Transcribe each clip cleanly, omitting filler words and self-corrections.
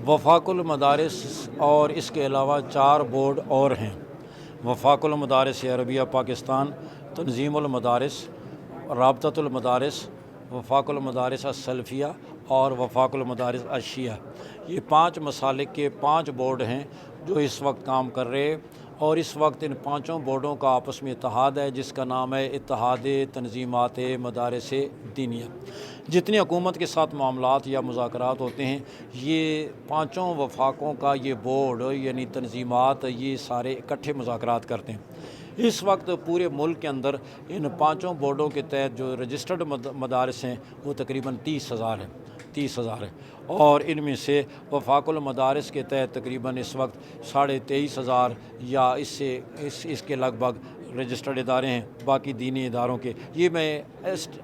وفاق المدارس اور اس کے علاوہ 4 بورڈ اور ہیں۔ وفاق المدارس عربیہ پاکستان، تنظیم المدارس، رابطۃ المدارس، وفاق المدارس السلفیہ اور وفاق المدارس الشیعہ۔ یہ 5 مسالک کے 5 بورڈ ہیں جو اس وقت کام کر رہے ہیں، اور اس وقت ان 5 بورڈوں کا آپس میں اتحاد ہے جس کا نام ہے اتحاد تنظیمات مدارس دینیہ۔ جتنے حکومت کے ساتھ معاملات یا مذاکرات ہوتے ہیں، یہ 5 وفاقوں کا یہ بورڈ یعنی تنظیمات یہ سارے اکٹھے مذاکرات کرتے ہیں۔ اس وقت پورے ملک کے اندر ان 5 بورڈوں کے تحت جو رجسٹرڈ مدارس ہیں وہ تقریباً 30,000 ہیں 30,000 ہے، اور ان میں سے وفاق المدارس کے تحت تقریباً اس وقت 23,500 یا اس کے لگ بھگ رجسٹرڈ ادارے ہیں۔ باقی دینی اداروں کے یہ میں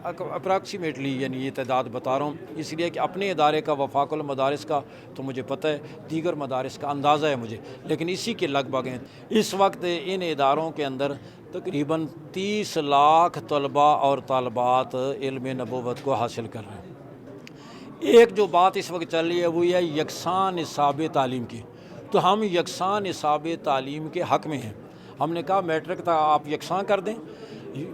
اپراکسیمیٹلی یعنی یہ تعداد بتا رہا ہوں، اس لیے کہ اپنے ادارے کا وفاق المدارس کا تو مجھے پتہ ہے، دیگر مدارس کا اندازہ ہے مجھے، لیکن اسی کے لگ بھگ ہیں۔ اس وقت ان اداروں کے اندر تقریباً 30 لاکھ طلباء اور طالبات علم نبوت کو حاصل کر رہے ہیں۔ ایک جو بات اس وقت چل رہی ہے وہ یہ ہے یکساں نصاب تعلیم کی، تو ہم یکساں نصاب تعلیم کے حق میں ہیں۔ ہم نے کہا میٹرک تک آپ یکساں کر دیں،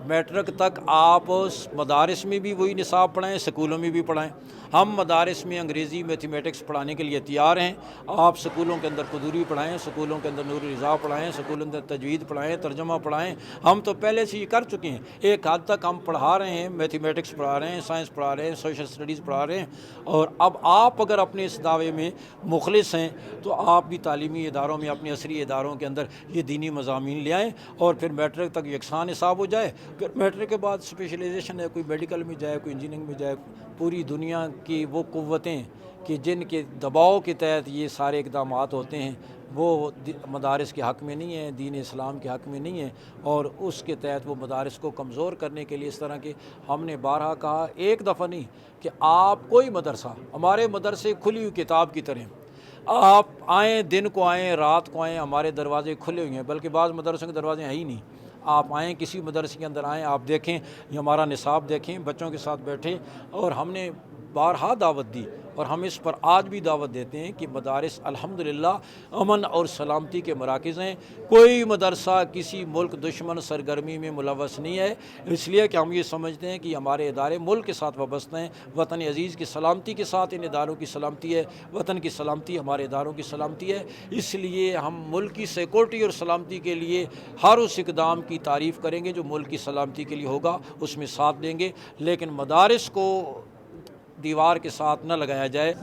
میٹرک تک آپ مدارس میں بھی وہی نصاب پڑھائیں، سکولوں میں بھی پڑھائیں۔ ہم مدارس میں انگریزی میتھمیٹکس پڑھانے کے لیے تیار ہیں، آپ سکولوں کے اندر قدوری پڑھائیں، سکولوں کے اندر نور رضا پڑھائیں، سکولوں کے اندر تجوید پڑھائیں، ترجمہ پڑھائیں۔ ہم تو پہلے سے یہ کر چکے ہیں، ایک حد تک ہم پڑھا رہے ہیں، میتھمیٹکس پڑھا رہے ہیں، سائنس پڑھا رہے ہیں، سوشل اسٹڈیز پڑھا رہے ہیں، اور اب آپ اگر اپنے اس دعوے میں مخلص ہیں تو آپ بھی تعلیمی اداروں میں اپنے عصری اداروں کے اندر یہ دینی مضامین لے آئیں، اور پھر میٹرک تک یکساں نصاب ہو جائے۔ پھر میٹرک کے بعد اسپیشلائزیشن ہے، کوئی میڈیکل میں جائے، کوئی انجینئرنگ میں جائے۔ پوری دنیا کی وہ قوتیں کہ جن کے دباؤ کے تحت یہ سارے اقدامات ہوتے ہیں وہ مدارس کے حق میں نہیں ہیں، دین اسلام کے حق میں نہیں ہیں، اور اس کے تحت وہ مدارس کو کمزور کرنے کے لیے اس طرح کے ہم نے بارہا کہا، ایک دفعہ نہیں، کہ آپ کوئی مدرسہ، ہمارے مدرسے کھلی ہوئی کتاب کی طرح، آپ آئیں، دن کو آئیں، رات کو آئیں، ہمارے دروازے کھلے ہوئے ہیں، بلکہ بعض مدرسوں کے دروازے ہیں ہی نہیں۔ آپ آئیں، کسی مدرسے کے اندر آئیں، آپ دیکھیں، یہ ہمارا نصاب دیکھیں، بچوں کے ساتھ بیٹھیں، اور ہم نے بارہا دعوت دی اور ہم اس پر آج بھی دعوت دیتے ہیں کہ مدارس الحمدللہ امن اور سلامتی کے مراکز ہیں۔ کوئی مدرسہ کسی ملک دشمن سرگرمی میں ملوث نہیں ہے، اس لیے کہ ہم یہ سمجھتے ہیں کہ ہمارے ادارے ملک کے ساتھ وابستہ ہیں، وطن عزیز کی سلامتی کے ساتھ ان اداروں کی سلامتی ہے، وطن کی سلامتی ہمارے اداروں کی سلامتی ہے۔ اس لیے ہم ملک کی سیکورٹی اور سلامتی کے لیے ہر اس اقدام کی تعریف کریں گے جو ملک کی سلامتی کے لیے ہوگا، اس میں ساتھ دیں گے، لیکن مدارس کو دیوار کے ساتھ نہ لگایا جائے۔